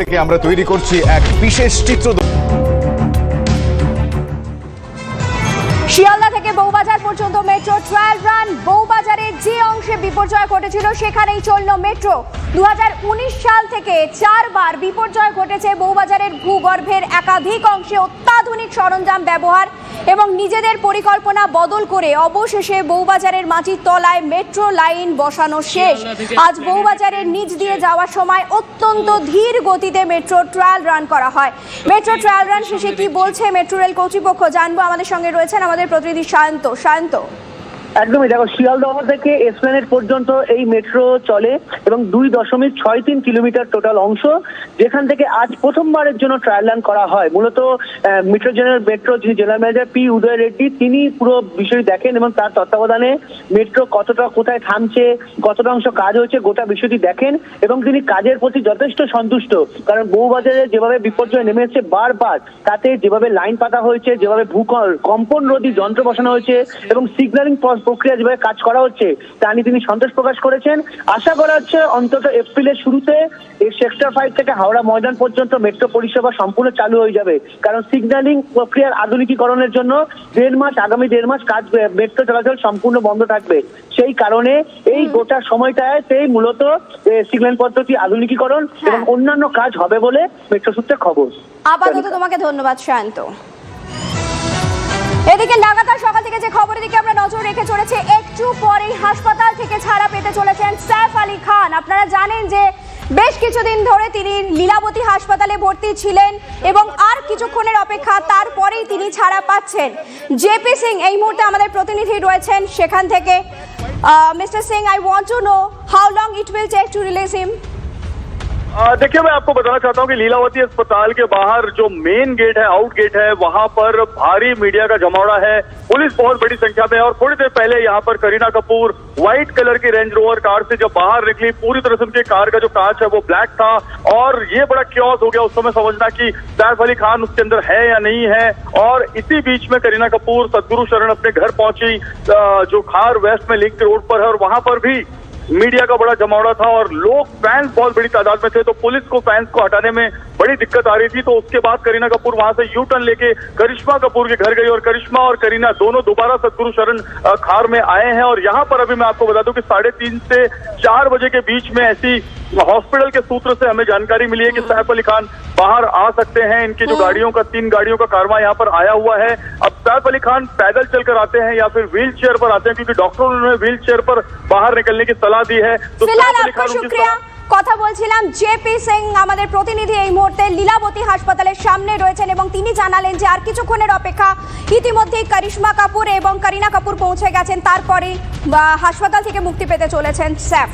থেকে আমরা তৈরি করছি এক বিশেষ চিত্র। শিয়ালদা থেকে বউবাজার পর্যন্ত মেট্রো ট্রায়াল রান। বউবাজারের যে অংশে বিপর্যয় ঘটেছিল সেখানেই চলল মেট্রো। 2019 সাল থেকে 4 বার বিপর্যয় ঘটেছে বউবাজারের ভূগর্ভের একাধিক অংশে অত্যাধুনিক সরঞ্জাম ব্যবহার এবং নিজেদের পরিকল্পনা বদল করে অবশেষে বউবাজারের মাটির তলায় মেট্রো লাইন বসানো শেষ। আজ বউবাজারের নিচ দিয়ে যাওয়ার সময় অত্যন্ত ধীর গতিতে মেট্রো ট্রায়াল রান করা হয়। মেট্রো ট্রায়াল রান শেষে কি বলছে মেট্রো রেল কর্তৃপক্ষ জানবো। আমাদের সঙ্গে রয়েছেন আমাদের প্রতিনিধি শান্ত। একদমই, দেখো, শিয়ালদহ থেকে এসপ্ল্যানেড পর্যন্ত এই মেট্রো চলে এবং 2.63 কিলোমিটার টোটাল অংশ, যেখান থেকে আজ প্রথমবারের জন্য ট্রায়াল রান করা হয়। মূলত মেট্রো যিনি জেনারেল ম্যানেজার পি উদয় রেড্ডি, তিনি পুরো বিষয় দেখেন এবং তার তত্ত্বাবধানে মেট্রো কতটা কোথায় থামছে, কতটা অংশ কাজ হয়েছে, গোটা বিষয়টি দেখেন এবং তিনি কাজের প্রতি যথেষ্ট সন্তুষ্ট। কারণ বউবাজারে যেভাবে বিপর্যয় নেমে এসেছে বারবার, তাতে যেভাবে লাইন পাতা হয়েছে, যেভাবে কম্পন রোধী যন্ত্র বসানো হয়েছে এবং সিগন্যালিং প্রক্রিয়া যেভাবে কাজ করা হচ্ছে তা নিয়ে তিনি সন্তোষ প্রকাশ করেছেন। আশা করা হচ্ছে অন্তত এপ্রিলের শুরুতে এই সেক্টর 5 থেকে হাওড়া ময়দান পর্যন্ত মেট্রো পরিষেবা সম্পূর্ণ চালু হয়ে যাবে। কারণ সিগন্যালিং প্রক্রিয়ার আধুনিকীকরণের জন্য আগামী দেড় মাস কাজ মেট্রো চলাচল সম্পূর্ণ বন্ধ থাকবে। সেই কারণে এই গোটা সময়টায় মূলত সিগন্যাল পদ্ধতি আধুনিকীকরণ এবং অন্যান্য কাজ হবে বলে মেট্রো সূত্রে খবর। আপাতত তোমাকে ধন্যবাদ শান্ত। এদিকে লাগাতার সকাল থেকে যে খবরের দিকে আমরা নজর রেখে চলেছে, একটু পরেই হাসপাতাল থেকে ছাড়া পেতে চলেছেন সাইফ আলী খান। আপনারা জানেন যে বেশ কিছুদিন ধরে তিনি লীলাবতী হাসপাতালে ভর্তি ছিলেন এবং আর কিছুক্ষণের অপেক্ষা, তারপরেই তিনি ছাড়া পাচ্ছেন। জেপি সিং এই মুহূর্তে আমাদের প্রতিনিধি রয়েছেন সেখান থেকে। Mister Singh, I want to know how long it will take to release him. देखिए, मैं आपको बताना चाहता हूं कि लीलावती अस्पताल के बाहर जो मेन गेट है, आउट गेट है, वहां पर भारी मीडिया का जमावड़ा है। पुलिस बहुत बड़ी संख्या में है और थोड़ी देर पहले यहां पर करीना कपूर व्हाइट कलर की रेंज रोवर कार से जब बाहर निकली, पूरी तरह से उनके कार का जो कांच है वो ब्लैक था और ये बड़ा क्योस हो गया उस समय समझना कि सैफ अली खान उसके अंदर है या नहीं है। और इसी बीच में करीना कपूर सदगुरु शरण अपने घर पहुंची, जो खार वेस्ट में लिंक रोड पर है, और वहां पर भी मीडिया का बड़ा जमावड़ा था और लोग, फैंस बहुत बड़ी तादाद में थे, तो पुलिस को फैंस को हटाने में बड़ी दिक्कत आ रही थी। तो उसके बाद करीना कपूर वहां से यू टर्न लेके करिश्मा कपूर के घर गई और करिश्मा और करीना दोनों दोबारा सदगुरु शरण खार में आए हैं। और यहाँ पर अभी मैं आपको बता दूं कि 3:30 से 4 बजे के बीच में ऐसी हॉस्पिटल के सूत्र से हमें जानकारी मिली है कि सैफ अली खान बाहर आ सकते हैं। इनकी जो गाड़ियों का 3 गाड़ियों का कारवां यहाँ पर आया हुआ है। अब सैफ अली खान पैदल चलकर आते हैं या फिर व्हील चेयर पर आते हैं, क्योंकि डॉक्टरों ने उन्हें व्हील चेयर पर बाहर निकलने की सलाह दी है। तो फिलहाल आपको शुक्रिया। কথা বলছিলাম জেপি সিং আমাদের প্রতিনিধি এই মুহূর্তে লীলাবতী হাসপাতালের সামনে রয়েছেন এবং তিনি জানালেন যে আর কিছুক্ষণের অপেক্ষা, ইতিমধ্যেই করিশ্মা কাপুর এবং করিনা কাপুর পৌঁছে গেছেন, তারপরে হাসপাতাল থেকে মুক্তি পেতে চলেছেন সैफ।